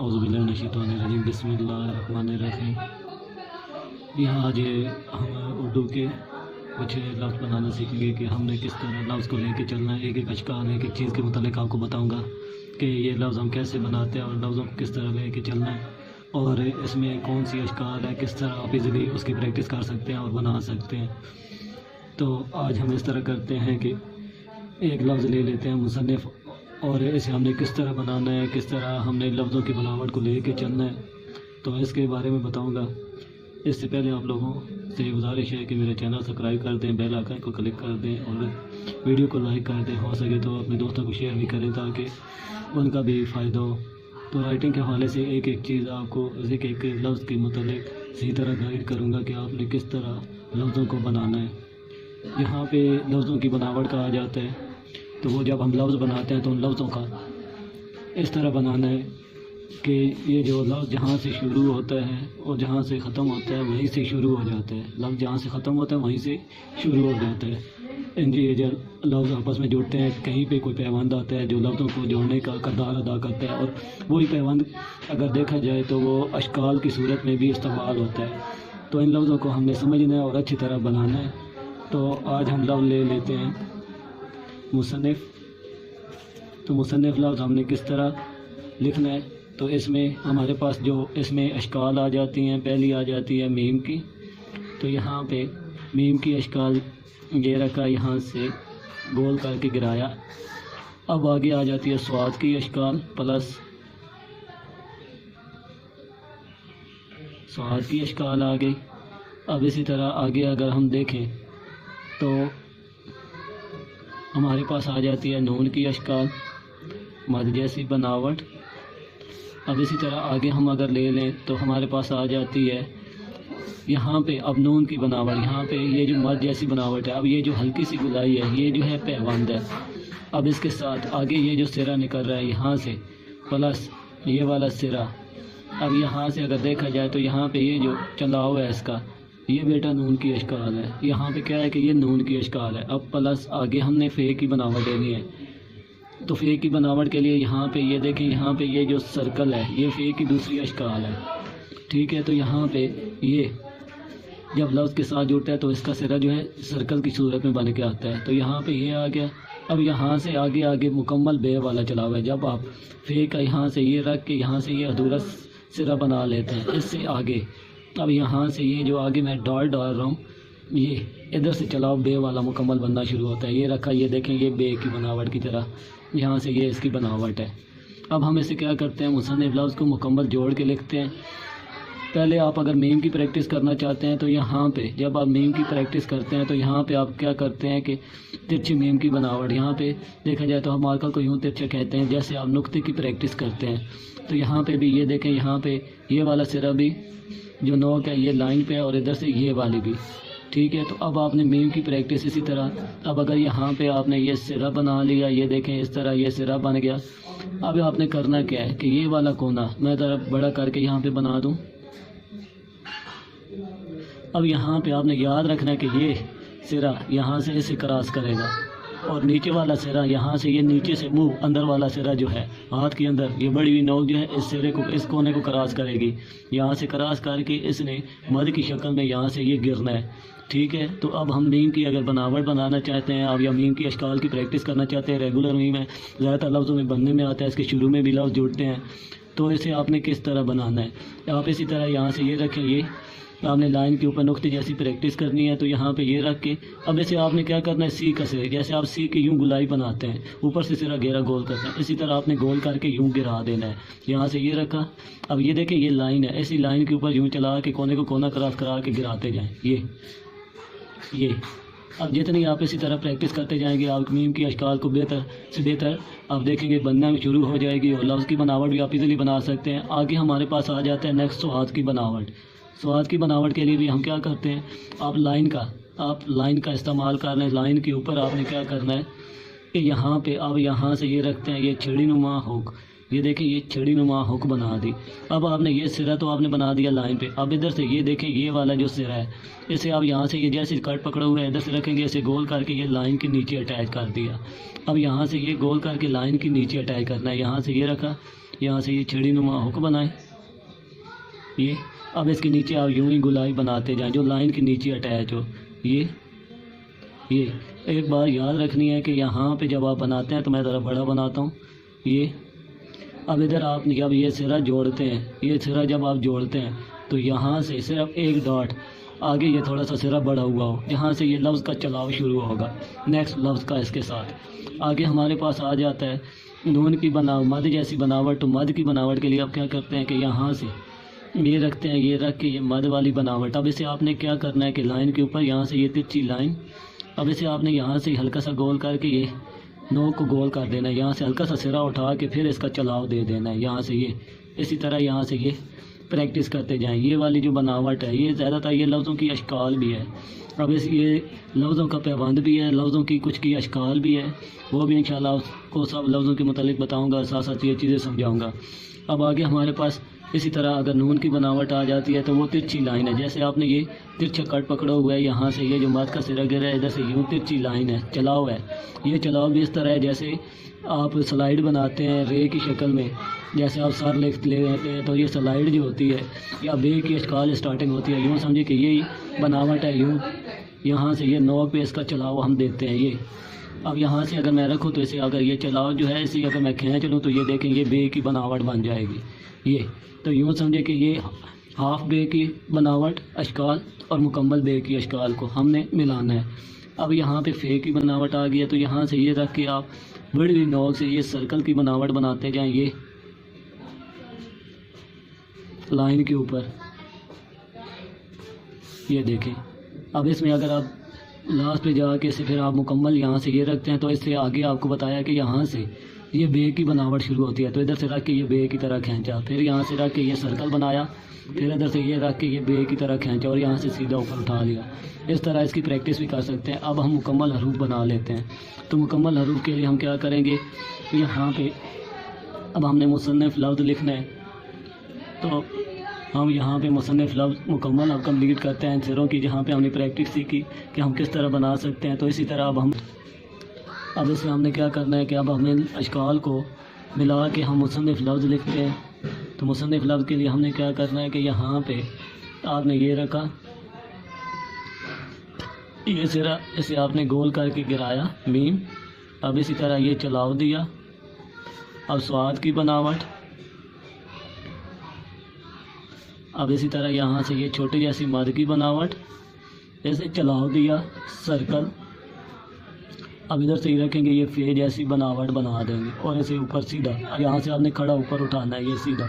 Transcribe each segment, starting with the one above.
औज़ुबिल्लाहिमिनश्शैतानिर्रजीम बिस्मिल्लाहिर्रहमानिर्रहीम। यहाँ आज हम उर्दू के कुछ लफ्ज़ बनाना सीखेंगे कि हमने किस तरह लफ्ज़ को लेके चलना है। एक एक अशकाल एक एक चीज़ के मुतालिक आपको बताऊँगा कि ये लफ्ज़ हम कैसे बनाते हैं और लफ्ज़ों को किस तरह लेके चलना है और इसमें कौन सी अशकाल है, किस तरह आप इज़िली उसकी प्रैक्टिस कर सकते हैं और बना सकते हैं। तो आज हम इस तरह करते हैं कि एक लफ्ज़ ले लेते हैं मुसन्निफ़ और इसे हमने किस तरह बनाना है, किस तरह हमने लफ्ज़ों की बनावट को लेके चलना है, तो इसके बारे में बताऊंगा। इससे पहले आप लोगों से गुजारिश है कि मेरे चैनल सब्सक्राइब कर दें, बेल आइकन को क्लिक कर दें और वीडियो को लाइक कर दें। हो सके तो अपने दोस्तों को शेयर भी करें ताकि उनका भी फ़ायदा हो। तो राइटिंग के हवाले से एक एक चीज़ आपको एक एक लफ्ज़ के मुतालिक सही तरह गाइड करूँगा कि आपने किस तरह लफ्ज़ों को बनाना है। यहाँ पे लफ्ज़ों की बनावट कहा जाता है, तो वो जब हम लफ्ज़ बनाते हैं तो उन लफ्ज़ों का इस तरह बनाना है कि ये जो लफ्ज़ जहाँ से शुरू होता है और जहाँ से ख़त्म होता है वहीं से शुरू हो जाता है। लफ्ज़ जहाँ से ख़त्म होता है वहीं से शुरू हो जाता है। ये जो लफ्ज़ आपस में जुड़ते हैं, कहीं पे कोई पैबंद आता है जो लफ्ज़ों को जोड़ने का किरदार अदा करता है, और वही पैबंद अगर देखा जाए तो वो अशकाल की सूरत में भी इस्तेमाल होता है। तो इन लफ्ज़ों को हमने समझना है और अच्छी तरह बनाना है। तो आज हम लफ्ज़ ले लेते हैं मुसन्निफ़। तो मुसन्निफ़ लफ्ज़ हमने किस तरह लिखना है, तो इसमें हमारे पास जो इसमें अशकाल आ जाती हैं, पहली आ जाती है मीम की। तो यहाँ पे मीम की अशकाल ये रखा, यहाँ से गोल करके गिराया। अब आगे आ जाती है स्वाद की अशकाल प्लस स्वाद की अशकाल आ गई। अब इसी तरह आगे अगर हम देखें तो हमारे पास आ जाती है नून की अशकाल, मद जैसी बनावट। अब इसी तरह आगे हम अगर ले लें तो हमारे पास आ जाती है यहाँ पे अब नून की बनावट। यहाँ पे ये जो मद जैसी बनावट है, अब ये जो हल्की सी गुलाई है ये जो है पैबंद है। अब इसके साथ आगे ये जो सिरा निकल रहा है यहाँ से प्लस ये वाला सिरा। अब यहाँ से अगर देखा जाए तो यहाँ पे ये जो चलाव है इसका, ये बेटा नून की अशकाल है। यहाँ पे क्या है कि ये नून की अशकाल है। अब प्लस आगे हमने फ़े की बनावट लेनी है। तो फ़े की बनावट के लिए यहाँ पे ये देखें, यहाँ पे ये जो सर्कल है ये फ़े की दूसरी अशकाल है, ठीक है। तो यहाँ पे ये जब लफ्ज़ के साथ जुड़ता है तो इसका सिरा जो है सर्कल की सूरत में बन के आता है। तो यहाँ पे ये आ गया। अब यहाँ से आगे आगे मुकम्मल बे वाला चला हुआ है। जब आप फ़े का यहाँ से ये रख के यहाँ से ये अधूरा सिरा बना लेते हैं इससे आगे, अब यहाँ से ये जो आगे मैं डॉट डाल रहा हूँ ये इधर से चलाओ बे वाला मुकम्मल बनना शुरू होता है। ये रखा, ये देखें ये बे की बनावट की तरह यहाँ से ये इसकी बनावट है। अब हम इसे क्या करते हैं, मुसन्निफ़ लफ्ज़ को मुकम्मल जोड़ के लिखते हैं। पहले आप अगर मीम की प्रैक्टिस करना चाहते हैं तो यहाँ पे जब आप मीम की प्रैक्टिस करते हैं तो यहाँ पे आप क्या करते हैं कि तिरछी मीम की बनावट, यहाँ पे देखा जाए तो हम मार्कर को यूँ तिरछा कहते हैं। जैसे आप नुक्ते की प्रैक्टिस करते हैं तो यहाँ पे भी ये देखें, यहाँ पे ये वाला सिरा भी जो नोक है ये लाइन पे है और इधर से ये वाली भी, ठीक है। तो अब आपने मीम की प्रैक्टिस इसी तरह। अब अगर यहाँ पे आपने ये सिरा बना लिया, ये देखें इस तरह ये सिरा बन गया। अब आपने करना क्या है कि ये वाला कोना मैं ज़रा बड़ा करके यहाँ पे बना दूँ। अब यहाँ पे आपने याद रखना है कि ये सिरा यहाँ से इसे क्रॉस करेगा और नीचे वाला सिरा यहाँ से ये नीचे से मुंह अंदर वाला सिरा जो है हाथ के अंदर ये बड़ी हुई नोक जो है इस सिरे को, इस कोने को क्रॉस करेगी। यहाँ से क्रॉस करके इसने मद की शक्ल में यहाँ से ये गिरना है, ठीक है। तो अब हम मीम की अगर बनावट बनाना चाहते हैं आप या मीम की अशकाल की प्रैक्टिस करना चाहते हैं, रेगुलर मीम है ज़्यादातर लफ्ज़ों में बनने में आता है, इसके शुरू में भी लफ्ज़ जुड़ते हैं। तो इसे आपने किस तरह बनाना है, आप इसी तरह यहाँ से ये रखें, ये आपने लाइन के ऊपर नुक्ते जैसी प्रैक्टिस करनी है। तो यहाँ पे ये रख के अब इसे आपने क्या करना है, सी का सिरा, जैसे आप सी की यूँ गुलाई बनाते हैं ऊपर से सिरा घेरा गोल करते हैं, इसी तरह आपने गोल करके यूँ गिरा देना है। यहाँ से ये रखा। अब ये देखें ये लाइन है, इसी लाइन के ऊपर यूँ चला के कोने को कोना क्रॉस करा के गिराते जाएँ ये। अब जितनी आप इसी तरह प्रैक्टिस करते जाएंगे आप मीम की अशकाल को बेहतर से बेहतर आप देखेंगे बनना में शुरू हो जाएगी और लफ्ज़ की बनावट भी आप इजीली बना सकते हैं। आगे हमारे पास आ जाता है नेक्स्ट स्वाद की बनावट। स्वाद की बनावट के लिए भी हम क्या करते हैं, आप लाइन का इस्तेमाल कर रहे हैं। लाइन के ऊपर आपने क्या करना है कि यहाँ पे आप यहाँ से ये रखते हैं ये छड़ी नुमा हुक, ये देखें ये छड़ी नुमा हुक बना दी। अब आपने ये सिरा तो आपने बना दिया लाइन पे। अब इधर से ये देखें ये वाला जो सिरा है इसे आप यहाँ से ये जैसे कट पकड़ा हुआ है इधर से रखेंगे, इसे गोल करके ये लाइन के नीचे अटैच कर दिया। अब यहाँ से ये गोल करके लाइन के नीचे अटैच करना है। यहाँ से ये रखा, यहाँ से ये छड़ी नुमा हुक बनाएं। ये अब इसके नीचे आप यूं ही गुलाई बनाते जाएं जो लाइन के नीचे अटैच हो। ये एक बार याद रखनी है कि यहाँ पे जब आप बनाते हैं, तो मैं ज़रा बड़ा बनाता हूँ। ये अब इधर आप जब ये सिरा जोड़ते हैं, ये सिरा जब आप जोड़ते हैं तो यहाँ से सिर्फ एक डॉट आगे ये थोड़ा सा सिरा बढ़ा हुआ हो, जहाँ से ये लफ्ज़ का चलाव शुरू होगा नेक्स्ट लफ्ज़ का। इसके साथ आगे हमारे पास आ जाता है नून की मद जैसी बनावट। तो मद की बनावट के लिए आप क्या करते हैं कि यहाँ से ये रखते हैं, ये रख के ये मद वाली बनावट। अब इसे आपने क्या करना है कि लाइन के ऊपर यहाँ से ये तिरछी लाइन, अब इसे आपने यहाँ से हल्का सा गोल करके ये नोक को गोल कर देना है। यहाँ से हल्का सा सिरा उठा के फिर इसका चलाव दे देना है यहाँ से ये। इसी तरह यहाँ से ये प्रैक्टिस करते जाएं। ये वाली जो बनावट है ये ज़्यादातर ये लफ्ज़ों की अशकाल भी है। अब ये लफ्ज़ों का पैबंद भी है, लफ्ज़ों की कुछ की अशकाल भी है, वो भी इंशाल्लाह आपको सब लफ्ज़ों के मुतालिक बताऊँगा, साथ साथ ये चीज़ें समझाऊँगा। अब आगे हमारे पास इसी तरह अगर नून की बनावट आ जाती है तो वो तिरछी लाइन है। जैसे आपने ये तिरछा कट पकड़ा हुआ है, यहाँ से ये जो मद का सिरा गिरा है इधर से यूँ तिरछी लाइन है, चलाव है। ये चलाव भी इस तरह है जैसे आप स्लाइड बनाते हैं रे की शक्ल में, जैसे आप सर ले लेते हैं तो ये स्लाइड जो होती है या बे की अशकाल स्टार्टिंग होती है। यूँ समझे कि यही बनावट है, यूँ यहाँ से ये नोक पे इसका चलाव हम देते हैं। ये अब यहाँ से अगर मैं रखूँ तो इसे अगर ये चलाव जो है इसे अगर मैं खींच लूँ तो ये देखें ये बे की बनावट बन जाएगी। ये तो यूँ समझे कि ये हाफ बे की बनावट अशकाल और मुकम्मल बे की अशकाल को हमने मिलाना है। अब यहाँ पे फे की बनावट आ गई है, तो यहाँ से ये रख के आप बड़ी नोक से ये सर्कल की बनावट बनाते जाएं। ये लाइन के ऊपर ये देखें। अब इसमें अगर आप लास्ट पे जाके इसे फिर आप मुकम्मल यहाँ से ये रखते हैं तो इससे आगे आपको बताया कि यहाँ से ये बे की बनावट शुरू होती है। तो इधर से रख के ये बे की तरह खींचा, फिर यहाँ से रख के ये सर्कल बनाया, फिर इधर से ये रख के ये बे की तरह खींचा और यहाँ से सीधा ऊपर उठा लिया। इस तरह इसकी प्रैक्टिस भी कर सकते हैं। अब हम मुकम्मल हरूफ बना लेते हैं। तो मुकम्मल हरूफ के लिए हम क्या करेंगे, यहाँ पे अब हमने मुसन्नफ़ लफ्ज़ लिखना है, तो हम यहाँ पे मुसन्नफ़ लफ्ज़ मुकम्मल अब कंप्लीट करते हैं सिरों की, जहाँ पे हमने प्रैक्टिस सीखी कि हम किस तरह बना सकते हैं। तो इसी तरह अब इसमें हमने क्या करना है कि अब हमें अशकाल को मिला के हम मुसन्नफ़ लफ्ज़ लिखते हैं। तो मुसन्नफ़ लफ्ज़ के लिए हमने क्या करना है कि यहाँ पे आपने ये रखा, ये सिरा इसे आपने गोल करके गिराया मीम। अब इसी तरह ये चलाव दिया। अब स्वाद की बनावट, अब इसी तरह यहाँ से ये छोटी जैसी मद की बनावट, ऐसे चलाव दिया सर्कल। अब इधर से ही रखेंगे ये फे जैसी बनावट बना देंगे और ऐसे ऊपर सीधा, यहाँ से आपने खड़ा ऊपर उठाना है ये सीधा।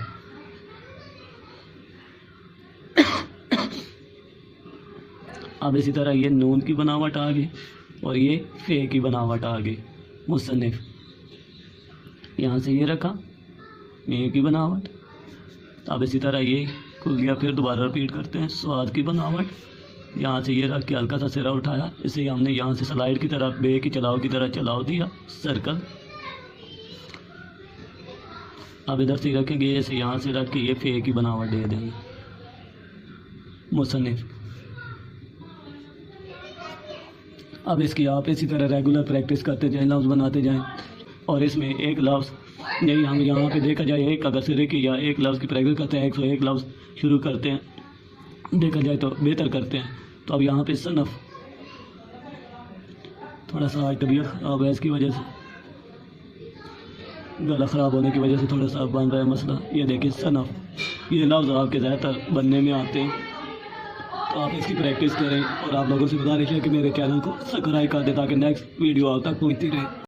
अब इसी तरह ये नून की बनावट आ गई और ये फे की बनावट आ गई मुसन्निफ। यहाँ से ये रखा ये की बनावट। अब इसी तरह ये खुल गया, फिर दोबारा रिपीट करते हैं स्वाद की बनावट। यहाँ से ये रख के हल्का सा सिरा उठाया, इसे हमने यहाँ से स्लाइड की तरफ बे की चलाव की तरह चलाव दिया सर्कल। अब इधर से रखेंगे ऐसे, यहाँ से रख के ये फे की बनावट दे देंगे मुसन्निफ। अब इसकी आप इसी तरह रेगुलर प्रैक्टिस करते जाएं, लफ्ज़ बनाते जाएं। और इसमें एक लफ्ज़ यही हम यहाँ पे देखा जाए, एक अगर सिरे की या एक लफ्ज़ की प्रैक्टिस करते हैं 101 लफ्ज़ शुरू करते हैं, देखा जाए तो बेहतर करते हैं। तो अब यहाँ पे सनफ़ थोड़ा सा तबीयत ख़राब है, इसकी वजह से गला ख़राब होने की वजह से थोड़ा सा बन रहा है मसला। ये देखिए सनफ़, ये लफ्ज़ आपके ज़्यादातर बनने में आते हैं, तो आप इसकी प्रैक्टिस करें। और आप लोगों से गुजारिश है कि मेरे चैनल को सब्सक्राइब कर दें ताकि नेक्स्ट वीडियो आप तक पहुँचती रहे।